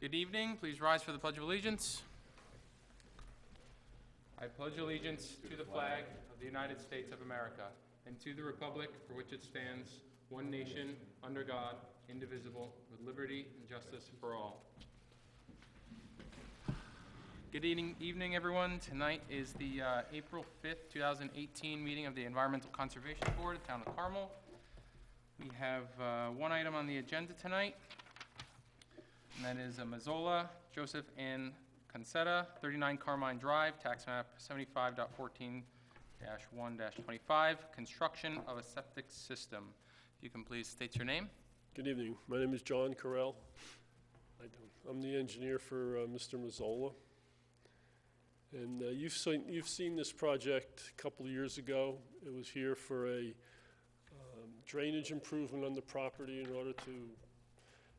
Good evening. Please rise for the Pledge of Allegiance. I pledge allegiance to the flag of the United States of America and to the republic for which it stands, one nation, under God, indivisible, with liberty and justice for all. Good evening, everyone. Tonight is the April 5th, 2018 meeting of the Environmental Conservation Board, Town of Carmel. We have one item on the agenda tonight, and that is Mazzola, Joseph N. Concetta, 39 Carmine Drive, tax map 75.14-1-25, construction of a septic system. If you can please state your name. Good evening. My name is John Carell. I'm the engineer for Mr. Mazzola. And you've seen this project a couple of years ago. It was here for a drainage improvement on the property in order to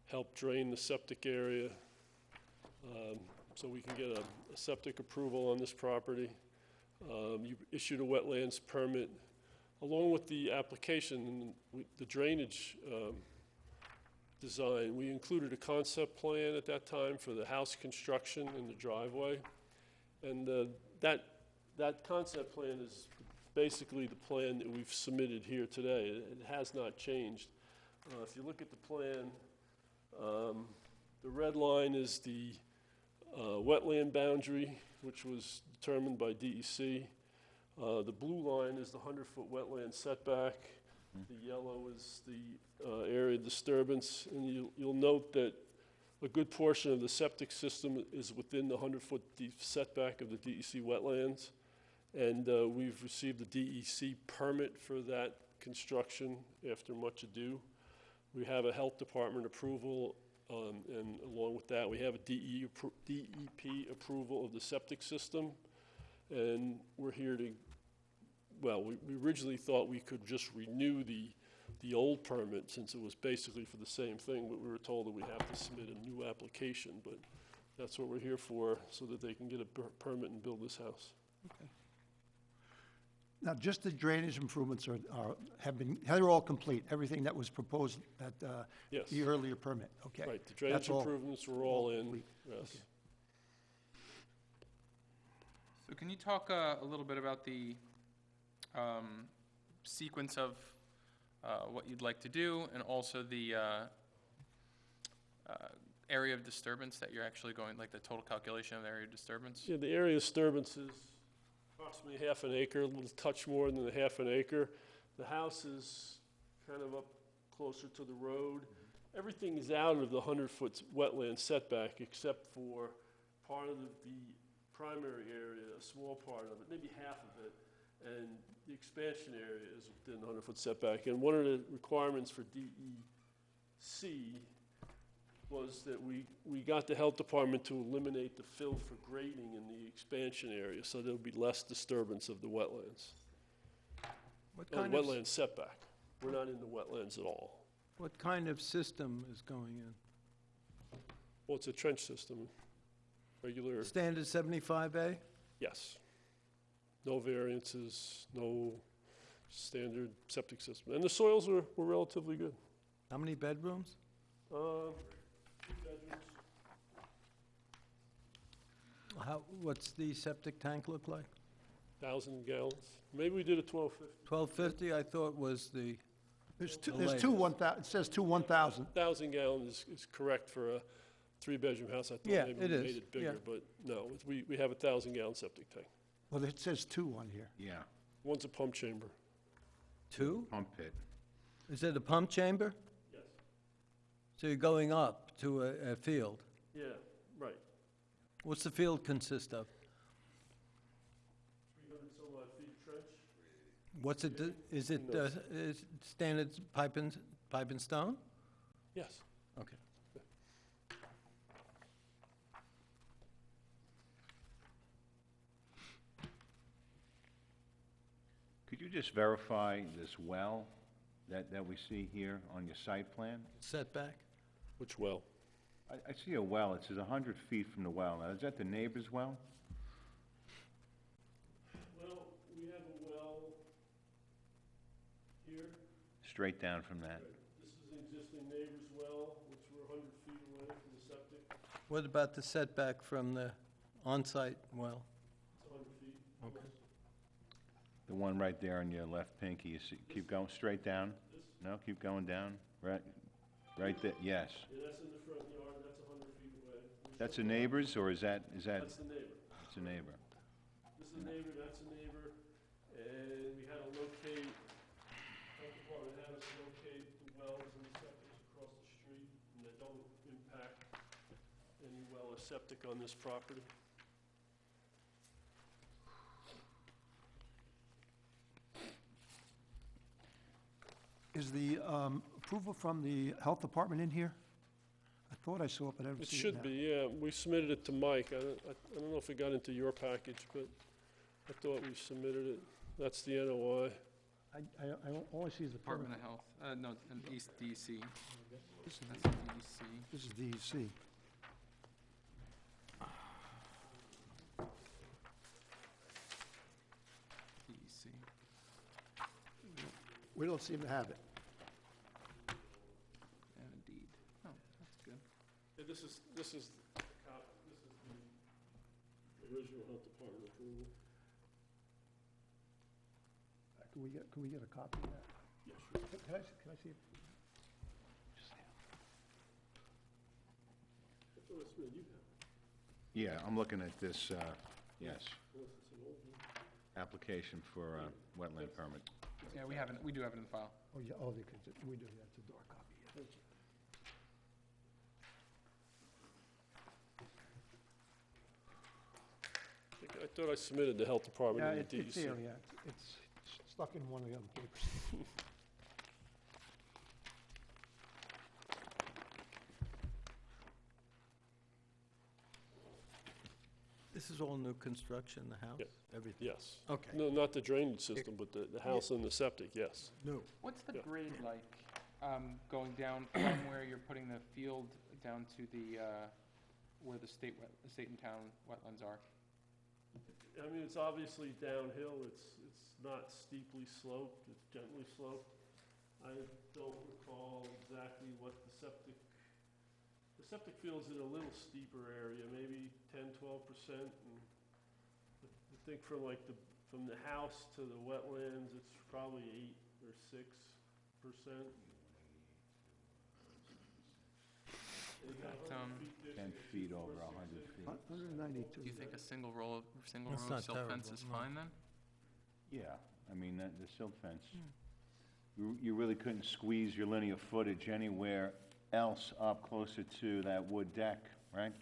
help drain the septic area so we can get a septic approval on this property. You issued a wetlands permit. Along with the application and the drainage design, we included a concept plan at that time for the house construction and the driveway. And that concept plan is basically the plan that we've submitted here today. It has not changed. If you look at the plan, the red line is the wetland boundary, which was determined by DEC. The blue line is the 100-foot wetland setback. The yellow is the area disturbance. And you'll note that a good portion of the septic system is within the 100-foot setback of the DEC wetlands. And we've received a DEC permit for that construction after much ado. We have a health department approval, and along with that, we have a DEP approval of the septic system. And we're here to, well, we originally thought we could just renew the old permit since it was basically for the same thing, but we were told that we have to submit a new application. But that's what we're here for, so that they can get a permit and build this house. Okay. Now, just the drainage improvements they're all complete, everything that was proposed at Yes. the earlier permit, okay? Right, the drainage improvements were all in, complete. yes. Okay. So can you talk a little bit about the sequence of what you'd like to do, and also the area of disturbance that you're actually going, like the total calculation of the area of disturbance? Yeah, the area of disturbance is approximately half an acre, a little touch more than a half an acre. The house is kind of up closer to the road. Everything is out of the 100-foot wetland setback except for part of the primary area, a small part of it, maybe half of it, and the expansion area is within the 100-foot setback. And one of the requirements for DEC was that we got the health department to eliminate the fill for grading in the expansion area, so there'll be less disturbance of the wetlands. What kind of wetland setback. We're not in the wetlands at all. What kind of system is going in? Well, it's a trench system, regular. Standard 75A? Yes. No variances, no standard septic system. And the soils were relatively good. How many bedrooms? 2 bedrooms. What's the septic tank look like? 1,000 gallons. Maybe we did a 1,250. 1250, I thought was the, There's The two 1,000, it says 1,000. 1,000 gallons is correct for a 3-bedroom house. I thought Yeah, maybe it we is, made it bigger, yeah. but no, we have a 1,000-gallon septic tank. Well, it says 2 on here. Yeah, One's a pump chamber. 2? pump pit. Is it a pump chamber? Yes. So you're going up to a field. Yeah, right. What's the field consist of? 300 some odd feet trench. What's it, is it is standard pipe and stone? Yes. Okay. Could you just verify this well that we see here on your site plan? Setback? Which well? I see a well, it says 100 feet from the well. Now, is that the neighbor's well? Well, we have a well here. Straight down from that. This is an existing neighbor's well, which we're 100 feet away from the septic. What about the setback from the on-site well? It's 100 feet. Okay. The one right there on your left pinky, you see, keep going straight down? No, keep going down, right there, yes. Yeah, that's in the front yard, that's 100 feet away. That's a neighbor's, or is that? That's the neighbor. It's a neighbor. This is a neighbor, that's a neighbor, and we had to locate, health department had us locate the wells and the septics across the street, and that don't impact any well or septic on this property. Is the approval from the health department in here? I thought I saw it, but I don't It see it should now. be, yeah, we submitted it to Mike, I don't know if it got into your package, but I thought we submitted it. That's the NOI. All I see is the permit. Department of Health, no, an East DC. This That's a DC. This is DEC. DEC. We don't seem to have it. And a deed. Oh, that's good. Yeah, this is the original health department approval. Can we get a copy of that? Yeah, sure. Can I see it? I thought I submitted you have it, Yeah, I'm looking at this, yes, unless it's an old one. application for wetland permit. Yeah, we do have it in the file. Oh, yeah, because we do, yeah, it's a dark copy. Yeah. I thought I submitted the health department Yeah, and the it's DEC. there, yeah. It's stuck in one of the other papers. This is all new construction, the house? Yep. Everything? Yes. Okay. No, not the drainage system, but the house and the septic, yes. New. What's the Yeah. grade like, going down from where you're putting the field down to the, where the state and town wetlands are? I mean, it's obviously downhill, it's not steeply sloped, it's gently sloped. I don't recall exactly what the septic field's in a little steeper area, maybe 10-12%. And I think from the house to the wetlands, it's probably 8 or 6%. And you got 100 feet there, 10 so you feet got over 4, 6, 100 feet. 192. Do you think a single row That's of not silt fence terrible, is no. fine then? Yeah, I mean, the silt fence, you really couldn't squeeze your linear footage anywhere else up closer to that wood deck, right?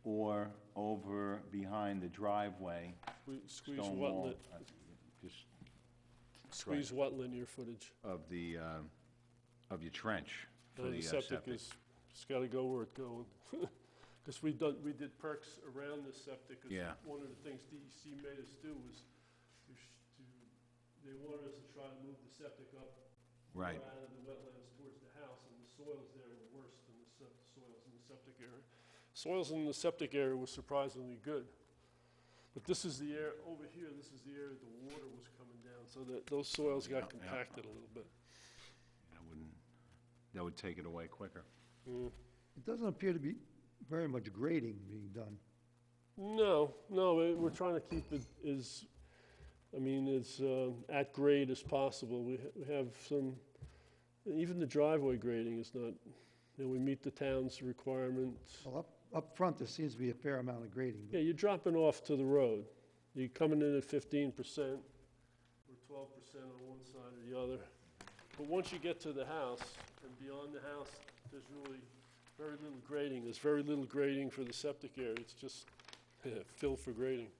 Or over behind the driveway, Squeeze stone what, wall, just squeeze what linear footage? of your trench for the The septic septic. is, it's gotta go where it's going. Because we did perks around the septic. 'Cause Yeah. One of the things DEC made us do was they wanted us to try to move the septic up more Right. out of the wetlands towards the house, and the soils there were worse than the soils in the septic area. Soils in the septic area were surprisingly good. But this is the area, over here, this is the area the water was coming down, so that those soils Yeah, got yeah. compacted a little bit. That would take it away quicker. It doesn't appear to be very much grading being done. No, we're trying to keep it as, at grade as possible. We have some, even the driveway grading is not, we meet the town's requirements. Well, up front, there seems to be a fair amount of grading. Yeah, you're dropping off to the road. You're coming in at 15%, or 12% on one side or the other. But once you get to the house, and beyond the house, there's really very little grading. There's very little grading for the septic area. It's just fill for grading.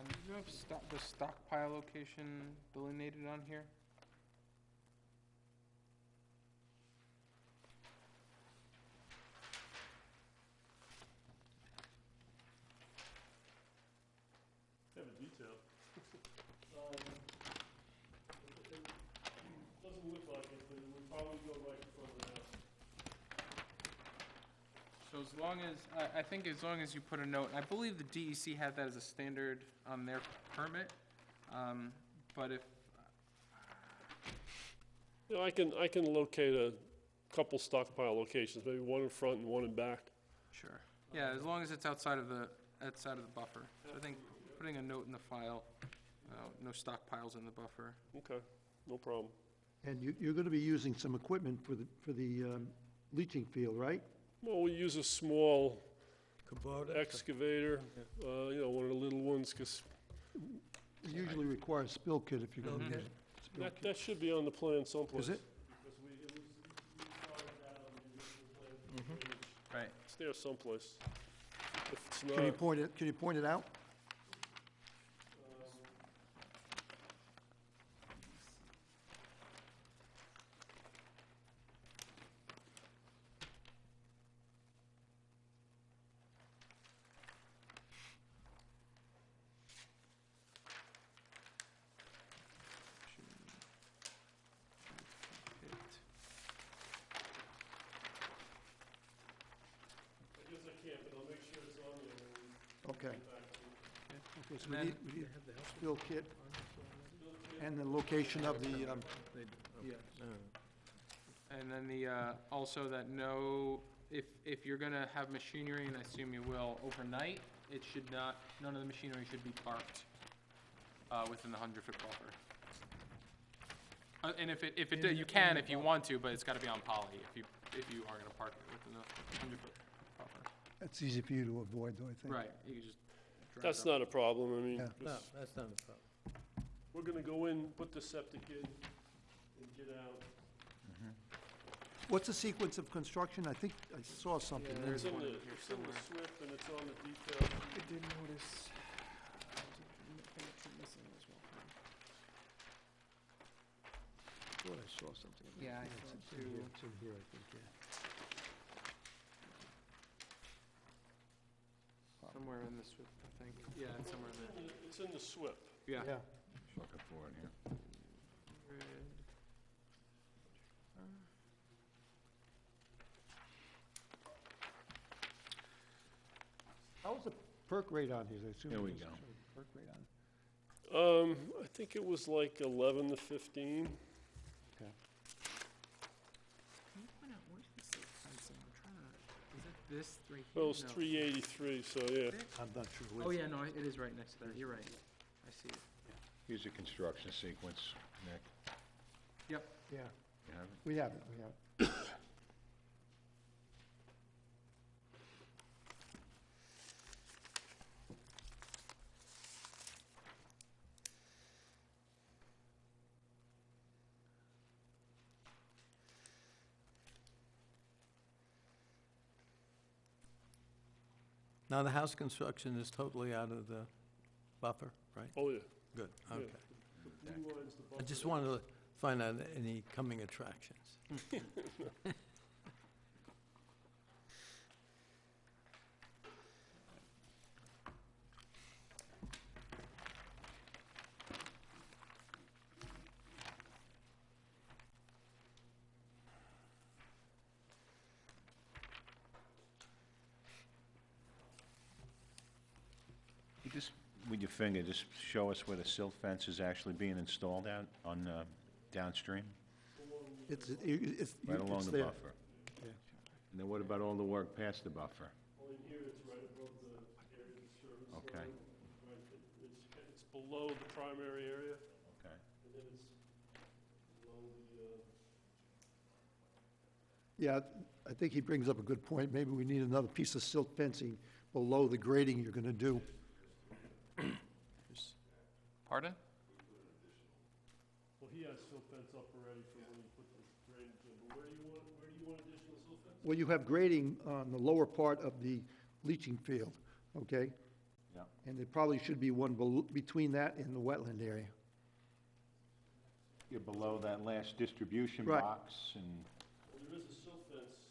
Do you have the stockpile location delineated on here? Have a detail. It doesn't look like it, but it would probably go right in front of the house. So as long as, I think as long as you put a note, I believe the DEC had that as a standard on their permit, but if, You know, I can locate a couple stockpile locations, maybe one in front and one in back. sure. Yeah, as long as it's outside of the buffer. So I think putting a note in the file, no stockpiles in the buffer. Okay, no problem. And you're gonna be using some equipment for the leaching field, right? Well, we use a small Kubota? excavator, you know, one of the little ones, because It usually requires spill kit if you're gonna use it. Spill kit. that should be on the plan someplace. Is it? Because we required that on the original plan. Right. It's there someplace. If it's Can you not, point it out? I guess I can't, but I'll make sure it's on there when we Okay. get back to it. Okay, so And then- we need spill kit and the location of the, And then also that if you're gonna have machinery, and I assume you will, overnight, it should not, none of the machinery should be parked, within the 100-foot buffer. And you can if you want to, but it's gotta be on poly, if you are gonna park it within the 100-foot buffer. that's easy for you to avoid, though, I think. Right, you can just drive That's up. not a problem, I mean, Yeah. No, 'cause that's not a problem. we're gonna go in, put the septic in, and get out. What's the sequence of construction? I think I saw something. Yeah, in there's It's in one the, in here it's in the somewhere. SWIP and it's on the detail. I did notice. Thought I saw something. Yeah, I It's saw in too. here, it's in here, I think, yeah. Somewhere in this, I think. Yeah, it's somewhere in there. It's in the SWIP. Yeah. Looking for it here. How's the perk rate on here? I assume Here we there's go. a Perk rate on. I think it was like 11 to 15. Okay. Can you point out, where's the silk fencing? I'm trying to, is it this right here? Well, it's No. 383, so yeah. I'm not sure. Oh, yeah, no, it is right next to that, you're right. I see it. Here's a construction sequence, Nick. Yep. Yeah, You have it? we have it, we have it. Now, the house construction is totally out of the buffer, right? Oh, yeah. Good, Yeah. okay. The blue line's the I buffer. just wanted to find out any coming attractions. You just, with your finger, just show us where the silt fence is actually being installed out on downstream, It's right along the there. buffer. Yeah. And then what about all the work past the buffer? Well, in here, it's right above the area of disturbance. Okay. line. Right, it's below the primary area, Okay. and then it's below the, Yeah, I think he brings up a good point. Maybe we need another piece of silt fencing below the grading you're gonna do. Pardon? well, he has silt fence up already for when he put the drainage in, but where do you want additional silt fence? Well, you have grading on the lower part of the leaching field, okay? Yeah. And there probably should be one between that and the wetland area. You're below that last distribution Right. box and, Well, there is a silt fence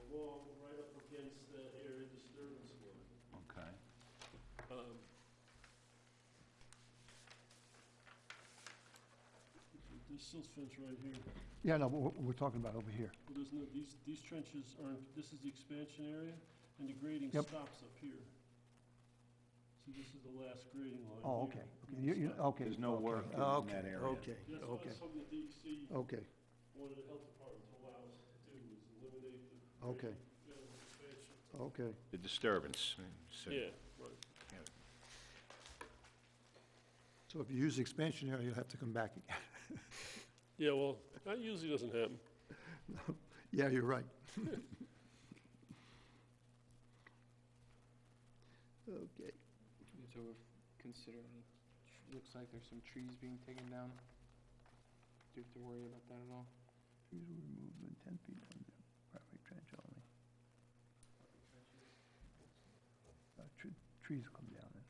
along, right up against that area disturbance line. okay. this silt fence right here. Yeah, no, but we're talking about over here. Well, there's no, these trenches aren't, this is the expansion area, and the grading Yep. stops up here. See, this is the last grading line. Oh, here. okay, okay, okay. There's no okay, work in okay, that area. Okay, That's okay, something the DEC okay, wanted the health department to allow us to do, is eliminate the okay, grading expansion. okay. The disturbance. So- Yeah, right. So if you use the expansion area, you'll have to come back again. Yeah, well, that usually doesn't happen. Yeah, you're right. Okay. So consider any, looks like there's some trees being taken down. Do you have to worry about that at all? Trees will be removed within 10 feet from the primary trench only. Trees will come down, that's.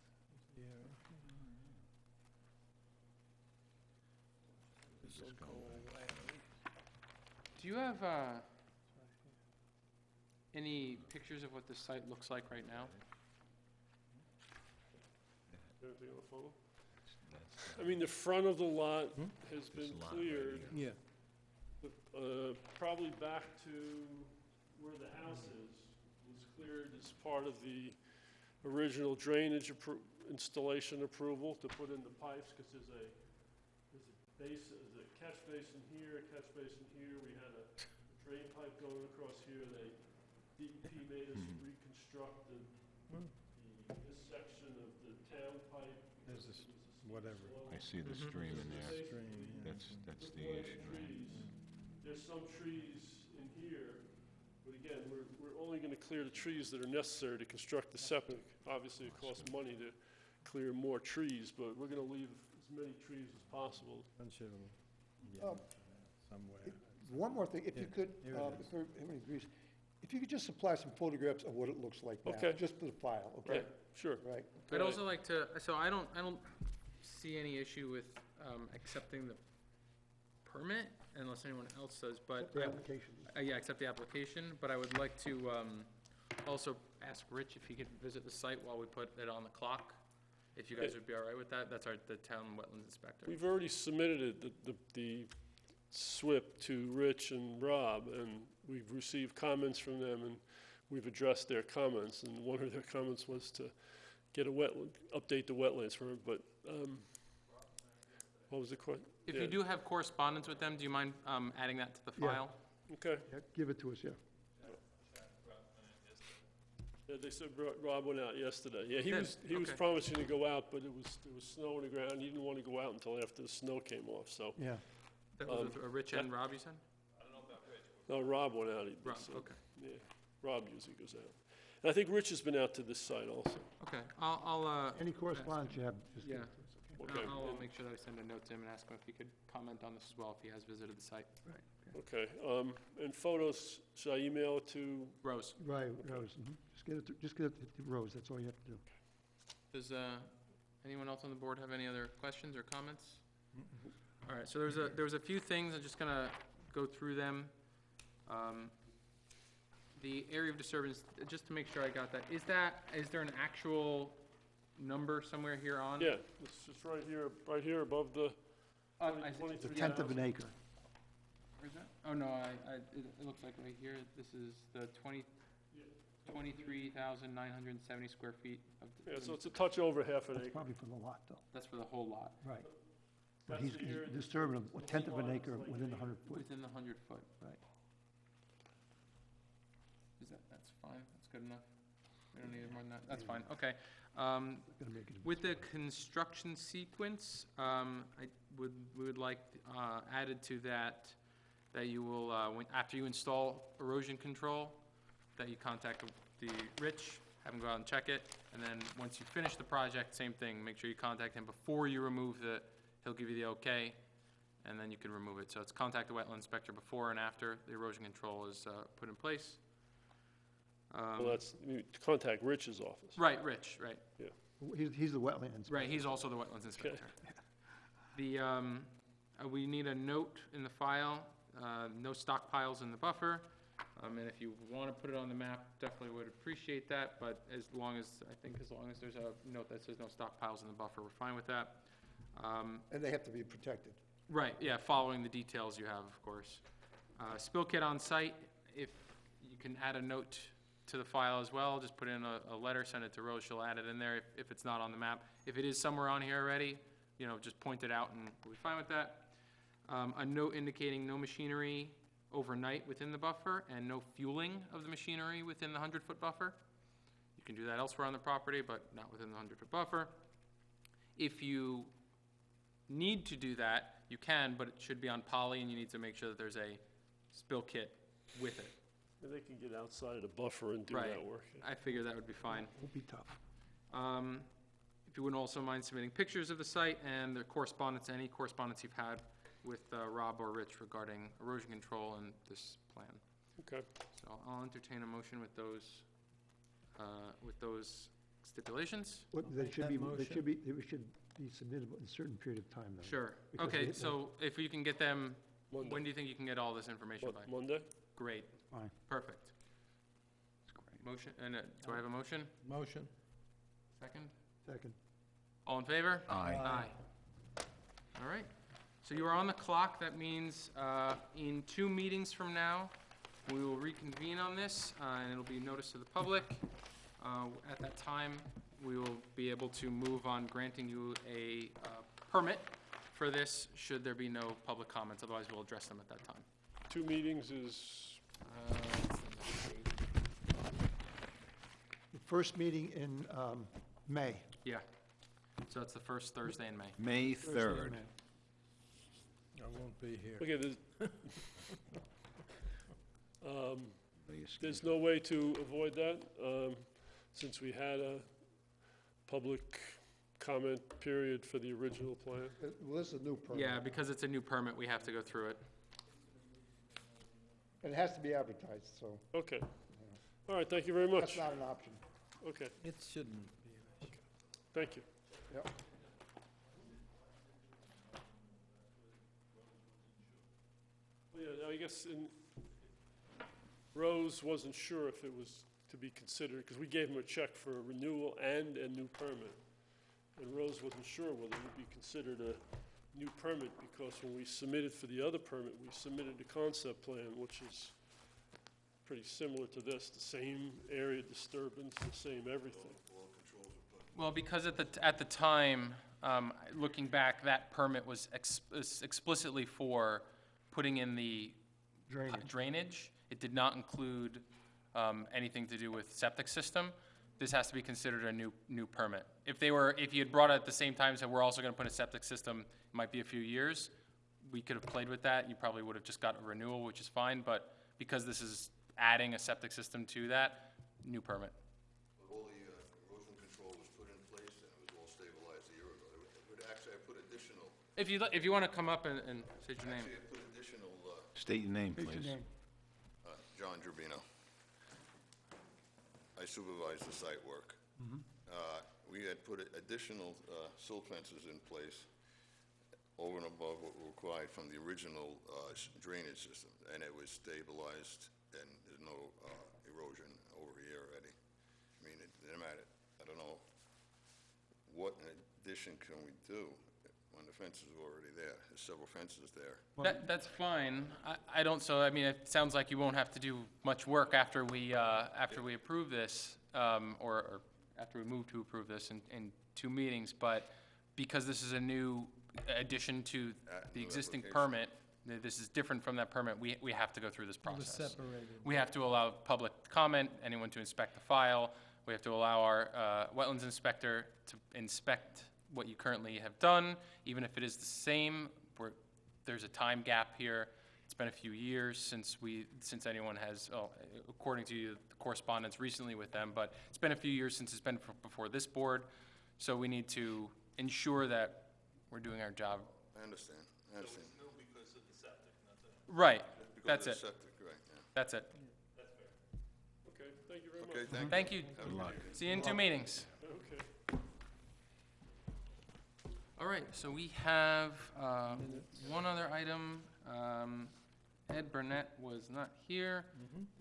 Do you have, any pictures of what the site looks like right now? Anything on the phone? I mean, the front of the lot has been cleared, Yeah. probably back to where the house is, was cleared as part of the original drainage installation approval to put in the pipes, because there's a catch basin here, a catch basin here, we had a drain pipe going across here, DEP made us reconstruct this section of the town pipe. There's because this, it was a steep whatever. slope. I see the stream in there. Stream, yeah. That's the Put issue, right? trees. There's some trees in here, but again, we're only gonna clear the trees that are necessary to construct the septic. Obviously, it costs money to clear more trees, but we're gonna leave as many trees as possible. Bunch of them. Um, Somewhere. One more thing, if you Yeah, could, here it if everybody agrees, if you could just supply some photographs of what it looks like now. Okay. Just for the file, Yeah, okay? sure. Right? I'd also like to, so I don't see any issue with, accepting the permit unless anyone else does, but. The I- application. Yeah, accept the application, but I would like to, also ask Rich if he could visit the site while we put it on the clock, if you guys would be all right with that. That's the town wetlands inspector. We've already submitted the SWIP to Rich and Rob, and we've received comments from them, and we've addressed their comments, and one of their comments was to get update the wetlands for it, but, what was the question? If you do have correspondence with them, do you mind, adding that to the Yeah. file? Okay, Yeah, give it to us, yeah. yeah, they said Rob went out yesterday, yeah, he Good, was okay. promising to go out, but there was snow on the ground, he didn't want to go out until after the snow came off, so, Yeah. That was with Rich and Rob, you said? no, Rob went out, he Rob, said. okay. Yeah, Rob usually goes out. And I think Rich has been out to this site also. Okay, I'll, Any correspondence you have, just give yeah. it to us, okay? Okay, I'll make sure that I send a note to him and ask him if he could comment on this as well, if he has visited the site. Right, okay. okay. And photos, should I email it to, Rose, Right, Rose, just get it to Rose, that's all you have to do. does, anyone else on the board have any other questions or comments? All right, so there was a few things, I'm just gonna go through them. The area of disturbance, just to make sure I got that, is there an actual number somewhere here on? yeah, it's just right here above the I see. 23,000. It's a tenth of an acre. Where's that? Oh, no, it looks like right here, this is the 23,970 square feet of. Yeah, so it's a touch over half an That's acre. probably for the lot, though. That's for the whole lot, Right. But That's he's the area- disturbing a tenth of an lot is acre like within the 100 foot. within the 100-foot. Right. That's fine, that's good enough. We don't need more than that, that's fine, okay. Gonna make it a- With the construction sequence, we would like, added to that you will, after you install erosion control, that you contact the Rich, have him go out and check it, and then once you finish the project, same thing, make sure you contact him before you remove he'll give you the okay, and then you can remove it. So it's contact the wetland inspector before and after the erosion control is, put in place. Well, that's, you contact Rich's office. Right, Rich, right. He's the wetlands. Right, he's also the wetlands inspector. The, we need a note in the file, no stockpiles in the buffer. And if you want to put it on the map, definitely would appreciate that, but as long as there's a note that says no stockpiles in the buffer, we're fine with that. And they have to be protected. Right, yeah, following the details you have, of course. Spill kit on site, if you can add a note to the file as well, just put in a letter, send it to Rose, she'll add it in there if it's not on the map. If it is somewhere on here already, just point it out and we'll be fine with that. A note indicating no machinery overnight within the buffer and no fueling of the machinery within the 100-foot buffer. You can do that elsewhere on the property, but not within the 100-foot buffer. If you need to do that, you can, but it should be on poly, and you need to make sure that there's a spill kit with it. And they can get outside of the buffer and do Right. that work. I figure that would be fine. Will be tough. If you wouldn't also mind submitting pictures of the site and the correspondence, any correspondence you've had with Rob or Rich regarding erosion control and this plan. Okay. So I'll entertain a motion with those stipulations. What, they make should that be, motion. it should be submitted in a certain period of time, though. Sure. Because Okay, they- so if you can get them, Monday. when do you think you can get all this information by? Monday? Great, Fine. perfect. Motion, and do I have a motion? Motion. Second? Second. All in favor? Aye. Aye. All right. So you are on the clock. That means in 2 meetings from now, we will reconvene on this, and it'll be noticed to the public. At that time, we will be able to move on granting you a permit for this, should there be no public comments. Otherwise, we'll address them at that time. 2 meetings is, The first meeting in May. Yeah. So that's the first Thursday in May. May Thursday in 3rd. May. I won't be here. okay, there's no way to avoid that, since we had a public comment period for the original plan. Well, this is a new permit. Yeah, because it's a new permit, we have to go through it. And it has to be advertised, so Okay. All right, thank you very much. that's not an option. Okay, It shouldn't be. thank you. Yep. Yeah, I guess Rose wasn't sure if it was to be considered, because we gave him a check for a renewal and a new permit. And Rose wasn't sure whether it would be considered a new permit, because when we submitted for the other permit, we submitted a concept plan, which is pretty similar to this, the same area disturbance, the same everything. Well, because at the time, looking back, that permit was explicitly for putting in the drainage. It did not include anything to do with septic system. This has to be considered a new permit. If you had brought it at the same time, said we're also gonna put a septic system, it might be a few years, we could have played with that. You probably would have just got a renewal, which is fine, but because this is adding a septic system to that, new permit. But all the erosion control was put in place and it was all stabilized a year ago. Actually, I put additional, If you wanna come up and say your name. actually, I put additional, State your name, State your please. name. John Gerbino. I supervise the site work. We had put additional silt fences in place over and above what were required from the original drainage system, and it was stabilized, and there's no erosion over here already. I mean, I don't know, what in addition can we do when the fence is already there? There's several fences there. That's fine. I don't, so, I mean, it sounds like you won't have to do much work after we approve this, or after we move to approve this in 2 meetings, but because this is a new addition to the new existing application. permit, this is different from that permit, we have to go through this It was process. separated. We have to allow public comment, anyone to inspect the file. We have to allow our wetlands inspector to inspect what you currently have done, even if it is the same. There's a time gap here. It's been a few years since anyone has, according to the correspondence recently with them, but it's been a few years since it's been before this board. So we need to ensure that we're doing our job. I understand. Right, Because that's of it, the septic, right, yeah. that's it. Okay, thank you very much. Okay, thank you. Thank you. Have a good luck. evening. See you in 2 meetings. Okay. All right, so we have one other item. Ed Burnett was not here.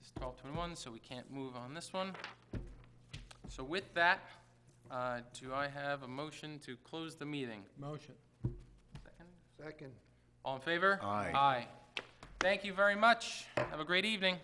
It's 12:21, so we can't move on this one. So with that, do I have a motion to close the meeting? Motion. Second? Second. All in favor? Aye. Aye. Thank you very much. Have a great evening.